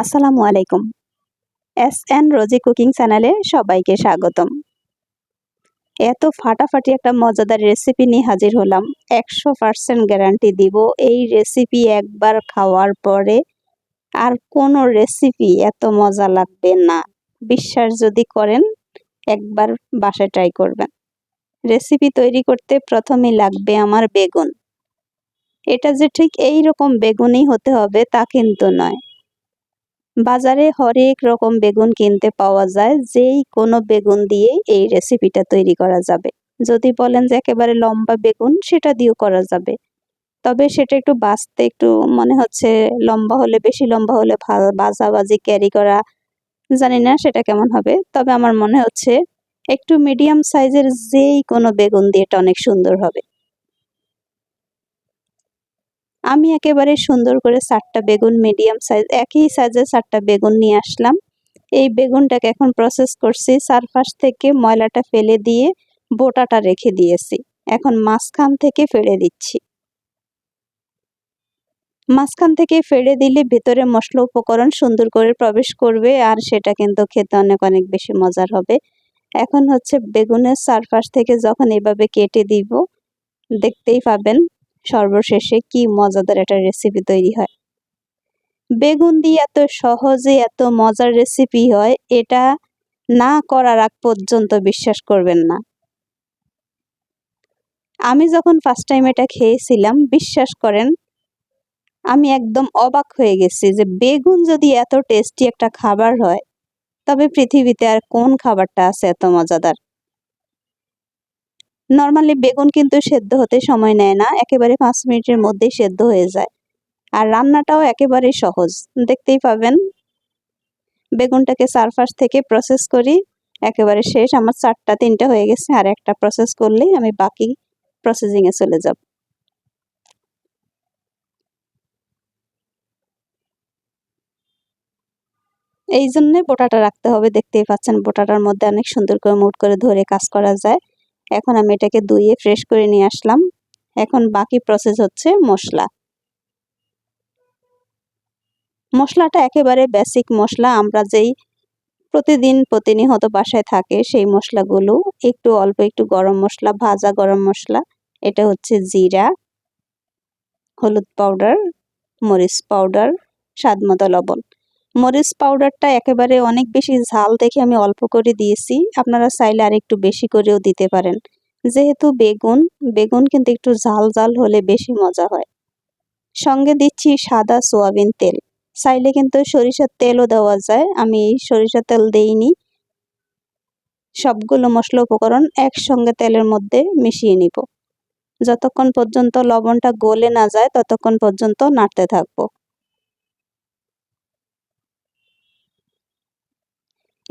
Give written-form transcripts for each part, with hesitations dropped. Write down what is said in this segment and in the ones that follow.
আসসালামু আলাইকুম। S N রোজি cooking চ্যানেলে সবাইকে স্বাগতম। এত ফাটাফাটি একটা মজাদার রেসিপি নিয়ে হাজির হলাম। ১০০% গ্যারান্টি দিব এই রেসিপি একবার খাওয়ার পরে আর কোনো রেসিপি এত মজা লাগবে না। বিশ্বাস যদি করেন একবার বাসায় ট্রাই করবেন। রেসিপি তৈরি করতে প্রথমেই লাগবে আমার বেগুন। এটা যে ঠিক এই রকম বেগুনই হতে হবে তা কিন্তু নয়। বাজারে হরেক রকম বেগুন কিনতে পাওয়া যায়, যেই কোনো বেগুন দিয়েই এই রেসিপিটা তৈরি করা যাবে। যদি বলেন যে একেবারে লম্বা বেগুন সেটা দিয়েও করা যাবে, তবে সেটা একটু বাছতে একটু মনে হচ্ছে লম্বা হলে বেশি লম্বা হলে ভাজাভাজি ক্যারি করা জানি না সেটা কেমন হবে, তবে আমার মনে হচ্ছে একটু মিডিয়াম সাইজের যেই কোনো বেগুন দিয়ে এটা অনেক সুন্দর হবে। আমি একেবারে সুন্দর করে 4টা বেগুন মিডিয়াম সাইজ একই সাইজের 4টা বেগুন নিয়ে আসলাম। এই বেগুনটাকে এখন প্রসেস করছি, চারপাশ থেকে ময়লাটা ফেলে দিয়ে বোটাটা রেখে দিয়েছি। এখন মাঝখান থেকে ফেলে দিচ্ছি। মাঝখান থেকে ফেলে দিলে ভেতরে মশলা উপকরণ সুন্দর করে প্রবেশ করবে আর সেটা কিন্তু খেতে অনেক অনেক বেশি মজার হবে। এখন হচ্ছে বেগুনের চারপাশ থেকে যখন এভাবে কেটে দিব, দেখতেই পাবেন সর্বশেষে কি মজাদার একটা রেসিপি তৈরি হয়। বেগুন দিয়ে এত সহজে এত মজার রেসিপি হয়, এটা না করার আগ পর্যন্ত বিশ্বাস করবেন না। আমি যখন ফার্স্ট টাইম এটা খেয়েছিলাম, বিশ্বাস করেন আমি একদম অবাক হয়ে গেছি যে বেগুন যদি এত টেস্টি একটা খাবার হয়, তবে পৃথিবীতে আর কোন খাবারটা আছে এত মজাদার। নর্মালি বেগুন কিন্তু সেদ্ধ হতে সময় নেয় না, একেবারে 5 মিনিটের মধ্যেই সেদ্ধ হয়ে যায়। আর রান্নাটাও একেবারেই সহজ, দেখতেই পাবেন। বেগুনটাকে চারপাশ থেকে প্রসেস করি, একেবারে শেষ। আমার 3টা হয়ে গেছে, আর একটা প্রসেস করলেই আমি বাকি প্রসেসিংয়ে চলে যাব। এই জন্যে বোটাটা রাখতে হবে, দেখতেই পাচ্ছেন বোটাটার মধ্যে অনেক সুন্দর করে মুট করে ধরে কাজ করা যায়। এখন আমি এটাকে ধুয়ে ফ্রেশ করে নিয়ে আসলাম। এখন বাকি প্রসেস হচ্ছে মশলা। মশলাটা একেবারে বেসিক মশলা, আমরা যেই প্রতিদিন প্রতিনিয়ত বাসায় থাকে সেই মশলাগুলো। একটু অল্প একটু গরম মশলা, ভাজা গরম মশলা, এটা হচ্ছে জিরা, হলুদ পাউডার, মরিচ পাউডার, স্বাদমতো লবণ। মরিচ পাউডারটা একেবারে অনেক বেশি ঝাল দেখে আমি অল্প করে দিয়েছি, আপনারা চাইলে আর একটু বেশি করেও দিতে পারেন। যেহেতু বেগুন, বেগুন কিন্তু একটু ঝাল ঝাল হলে বেশি মজা হয়। সঙ্গে দিচ্ছি সাদা সোয়াবিন তেল, চাইলে কিন্তু সরিষার তেলও দেওয়া যায়, আমি সরিষার তেল দেইনি। সবগুলো মশলা উপকরণ একসঙ্গে তেলের মধ্যে মিশিয়ে নিব। যতক্ষণ পর্যন্ত লবণটা গলে না যায় ততক্ষণ পর্যন্ত নাড়তে থাকবো।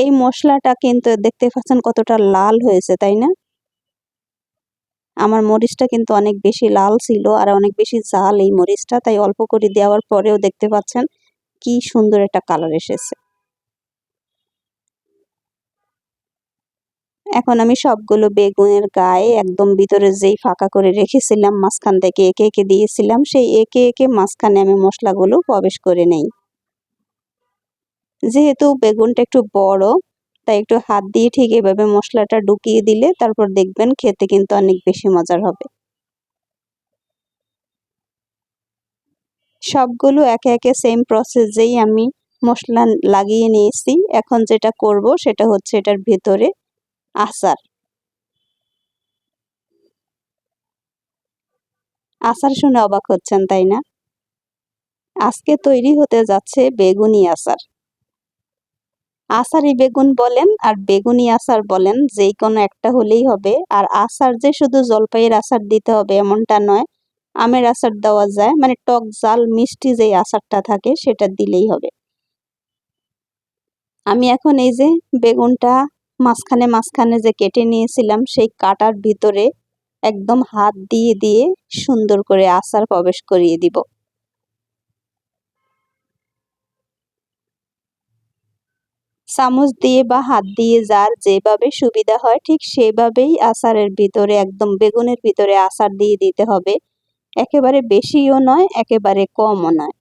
এই মশলাটা কিন্তু দেখতে পাচ্ছেন কতটা লাল হয়েছে, তাই না? আমার মরিচটা কিন্তু অনেক বেশি লাল ছিল আর অনেক বেশি ঝাল এই মরিচটা, তাই অল্প করে দেওয়ার পরেও দেখতে পাচ্ছেন কি সুন্দর একটা কালার এসেছে। এখন আমি সবগুলো বেগুনের গায়ে একদম ভিতরে যেই ফাঁকা করে রেখেছিলাম, মাঝখান থেকে একে একে দিয়েছিলাম, সেই একে একে মাঝখানে আমি মশলাগুলো প্রবেশ করে নেই। যেহেতু বেগুনটা একটু বড়, তাই একটু হাত দিয়ে ঠিক এভাবে মশলাটা ঢুকিয়ে দিলে তারপর দেখবেন খেতে কিন্তু অনেক বেশি মজার হবে। সবগুলো একে একে সেম প্রসেসেই আমি মশলা লাগিয়ে নিয়েছি। এখন যেটা করব সেটা হচ্ছে এটার ভেতরে আচার। আচার শুনে অবাক হচ্ছেন, তাই না? আজকে তৈরি হতে যাচ্ছে বেগুনি আচার। আচারি বেগুন বলেন আর বেগুনি আচার বলেন, যেই কোনো একটা হলেই হবে। আর আচার যে শুধু জলপাইয়ের আচার দিতে হবে এমনটা নয়, আমের আচার দেওয়া যায়, মানে টক ঝাল মিষ্টি যেই আচারটা থাকে সেটা দিলেই হবে। আমি এখন এই যে বেগুনটা মাঝখানে মাঝখানে যে কেটে নিয়েছিলাম, সেই কাটার ভিতরে একদম হাত দিয়ে দিয়ে সুন্দর করে আচার প্রবেশ করিয়ে দিব। চামচ দিয়ে বা হাত দিয়ে যার যেভাবে সুবিধা হয় ঠিক সেভাবেই আচারের ভিতরে, একদম বেগুনের ভিতরে আচার দিয়ে দিতে হবে। একেবারে বেশিও নয়, একেবারে কমও নয়।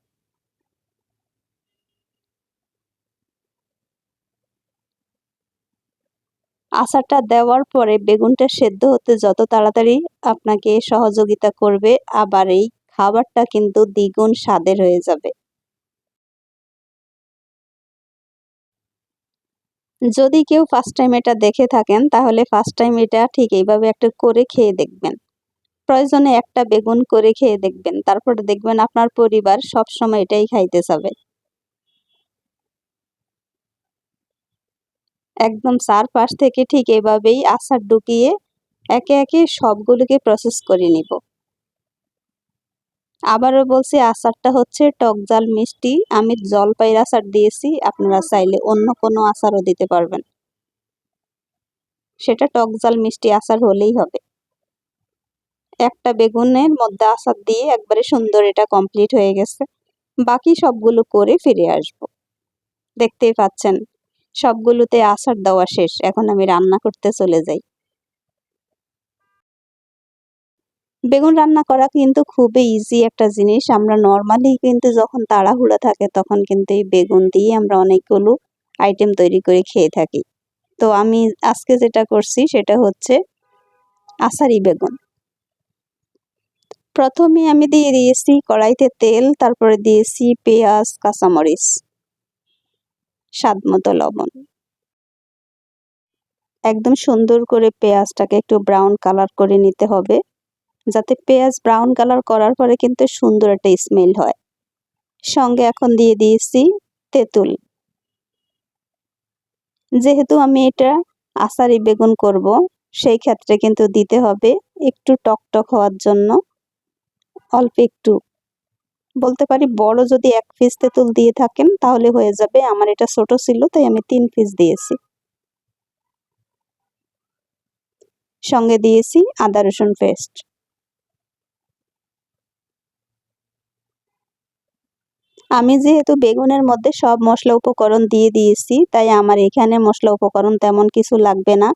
আচারটা দেওয়ার পরে বেগুনটা সেদ্ধ হতে যত তাড়াতাড়ি আপনাকে সহযোগিতা করবে, আবার এই খাবারটা কিন্তু দ্বিগুণ স্বাদের হয়ে যাবে। যদি কেউ ফার্স্ট টাইম এটা দেখে থাকেন তাহলে ফার্স্ট টাইম এটা ঠিক এইভাবে একটা করে খেয়ে দেখবেন। প্রয়োজনে একটা বেগুন করে খেয়ে দেখবেন, তারপরে দেখবেন আপনার পরিবার সবসময় এটাই খাইতে চাবে। একদম চারপাশ থেকে ঠিক এভাবেই আচার ঢুকিয়ে একে একে সবগুলোকে প্রসেস করে নিব। আবারও বলছি, আচারটা হচ্ছে টক ঝাল মিষ্টি। আমি জলপাইয়ের আচার দিয়েছি, আপনারা চাইলে অন্য কোনো আচারও দিতে পারবেন, সেটা টক ঝাল মিষ্টি আচার হলেই হবে। একটা বেগুনের মধ্যে আচার দিয়ে একবারে সুন্দর এটা কমপ্লিট হয়ে গেছে। বাকি সবগুলো করে ফিরে আসব। দেখতেই পাচ্ছেন সবগুলোতে আচার দেওয়া শেষ, এখন আমি রান্না করতে চলে যাই। বেগুন রান্না করা কিন্তু খুবই ইজি একটা জিনিস। আমরা নর্মালি কিন্তু যখন তাড়াহুড়া থাকে তখন কিন্তু এই বেগুন দিয়ে আমরা অনেকগুলো আইটেম তৈরি করে খেয়ে থাকি। তো আমি আজকে যেটা করছি সেটা হচ্ছে আচারি বেগুন। প্রথমে আমি দিয়ে দিয়েছি কড়াইতে তেল, তারপরে দিয়েছি পেঁয়াজ, কাঁচামরিচ, স্বাদ মতো লবণ। একদম সুন্দর করে পেঁয়াজটাকে একটু ব্রাউন কালার করে নিতে হবে, যাতে পেঁয়াজ ব্রাউন কালার করার পরে কিন্তু সুন্দর একটা স্মেল হয়। সঙ্গে এখন দিয়ে দিয়েছি তেঁতুল। যেহেতু আমি এটা আচারি বেগুন করব, সেই ক্ষেত্রে কিন্তু দিতে হবে একটু টকটক হওয়ার জন্য অল্প একটু, বলতে পারি বড় যদি 1 পিস তেঁতুল দিয়ে থাকেন তাহলে হয়ে যাবে। আমার এটা ছোট ছিল তাই আমি 3 পিস দিয়েছি। সঙ্গে দিয়েছি আদা রসুন পেস্ট। আমি যেহেতু বেগুনের মধ্যে সব মশলা উপকরণ দিয়ে দিয়েছি, তাই আমার এখানে মশলা উপকরণ তেমন কিছু লাগবে না।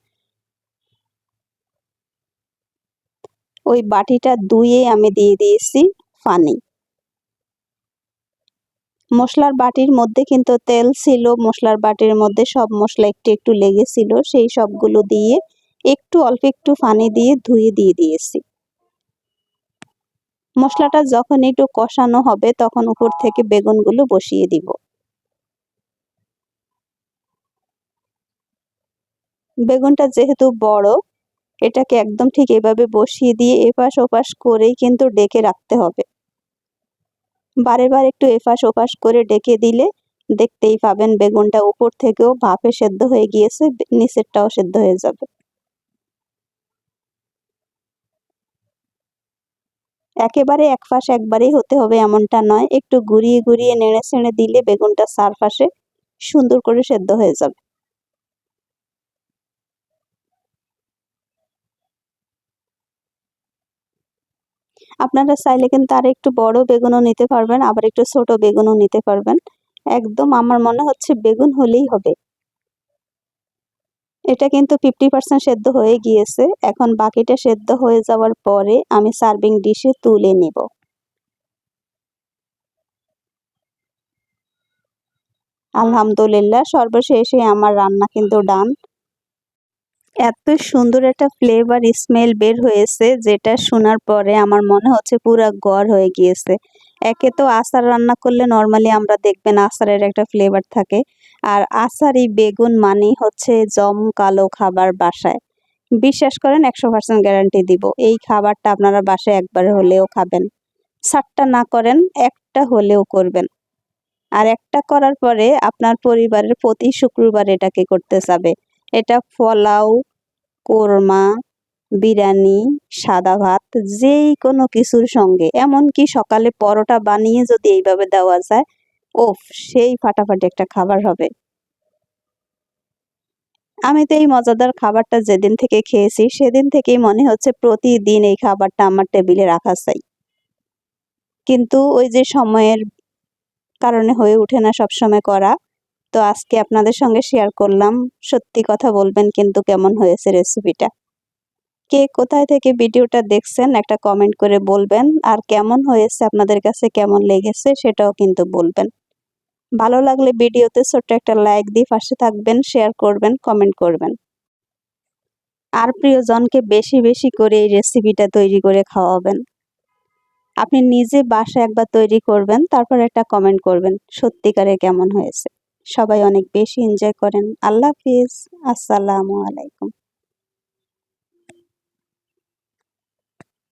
ওই বাটিটা ধুয়ে আমি দিয়ে দিয়েছি পানি। মশলার বাটির মধ্যে কিন্তু তেল ছিল, মশলার বাটির মধ্যে সব মশলা একটু একটু লেগেছিল, সেই সবগুলো দিয়ে একটু অল্প একটু পানি দিয়ে ধুয়ে দিয়ে দিয়েছি। মশলাটা যখন একটু কষানো হবে তখন উপর থেকে বেগুনগুলো বসিয়ে দিব। বেগুনটা যেহেতু বড়, এটাকে একদম ঠিক এভাবে বসিয়ে দিয়ে এপাশ ওপাশ করেই কিন্তু ডেকে রাখতে হবে। বারে বারে একটু এপাশ ওপাশ করে ডেকে দিলে দেখতেই পাবেন বেগুনটা উপর থেকেও ভাপে সেদ্ধ হয়ে গিয়েছে, নিচেরটাও সেদ্ধ হয়ে যাবে। একেবারে এক পাশ একবারেই হতে হবে এমনটা নয়, একটু ঘুরিয়ে ঘুরিয়ে নেড়ে ছেড়ে দিলে বেগুনটা চারপাশে সুন্দর করে সেদ্ধ হয়ে যাবে। আপনারা চাইলে কিন্তু আর একটু বড় বেগুনও নিতে পারবেন, আবার একটু ছোট বেগুনও নিতে পারবেন। একদম আমার মনে হচ্ছে বেগুন হলেই হবে। এটা কিন্তু 50% সেদ্ধ হয়ে গিয়েছে। এখন বাকিটা সেদ্ধ হয়ে যাওয়ার পরে আমি সার্ভিং ডিশে তুলে নেব। আলহামদুলিল্লাহ, সর্বশেষে আমার রান্না কিন্তু ডান। এত সুন্দর একটা ফ্লেভার স্মেল বের হয়েছে, যেটা শোনার পরে আমার মনে হচ্ছে পুরা ঘর হয়ে গিয়েছে। একে তো আচার রান্না করলে নর্মালি আমরা দেখবেন আচারের একটা ফ্লেভার থাকে, আর আচারি বেগুন মানেই হচ্ছে জমকালো খাবার বাসায়। বিশ্বাস করেন 100% গ্যারান্টি দিব, এই খাবারটা আপনারা বাসায় একবার হলেও খাবেন। সাতটা না করেন, একটা হলেও করবেন। আর একটা করার পরে আপনার পরিবারের প্রতি শুক্রবার এটাকে করতে চাবে। এটা পোলাও, কোরমা, বিরিয়ানি, সাদা ভাত যেই কোনো কিছুর সঙ্গে, এমনকি সকালে পরোটা বানিয়ে যদি এইভাবে দেওয়া যায়, ওফ, সেই ফাটাফাটি একটা খাবার হবে। আমি তো এই মজাদার খাবারটা যেদিন থেকে খেয়েছি সেদিন থেকেই মনে হচ্ছে প্রতিদিন এই খাবারটা আমার টেবিলে রাখা চাই। কিন্তু ওই যে সময়ের কারণে হয়ে ওঠে না সবসময় করা। তো আজকে আপনাদের সঙ্গে শেয়ার করলাম। সত্যি কথা বলবেন কিন্তু কেমন হয়েছে রেসিপিটা। কে কোথায় থেকে ভিডিওটা দেখছেন একটা কমেন্ট করে বলবেন, আর কেমন হয়েছে আপনাদের কাছে, কেমন লেগেছে সেটাও কিন্তু বলবেন। ভালো লাগলে ভিডিওতে ছোট্ট একটা লাইক দিয়ে পাশে থাকবেন, শেয়ার করবেন, কমেন্ট করবেন। আর প্রিয়জনকে বেশি বেশি করে এই রেসিপিটা তৈরি করে খাওয়াবেন। আপনি নিজে বাসায় একবার তৈরি করবেন, তারপর একটা কমেন্ট করবেন সত্যিকারে কেমন হয়েছে। সবাই অনেক বেশি এনজয় করেন। আল্লাহ হাফিজ। আসসালামু আলাইকুম।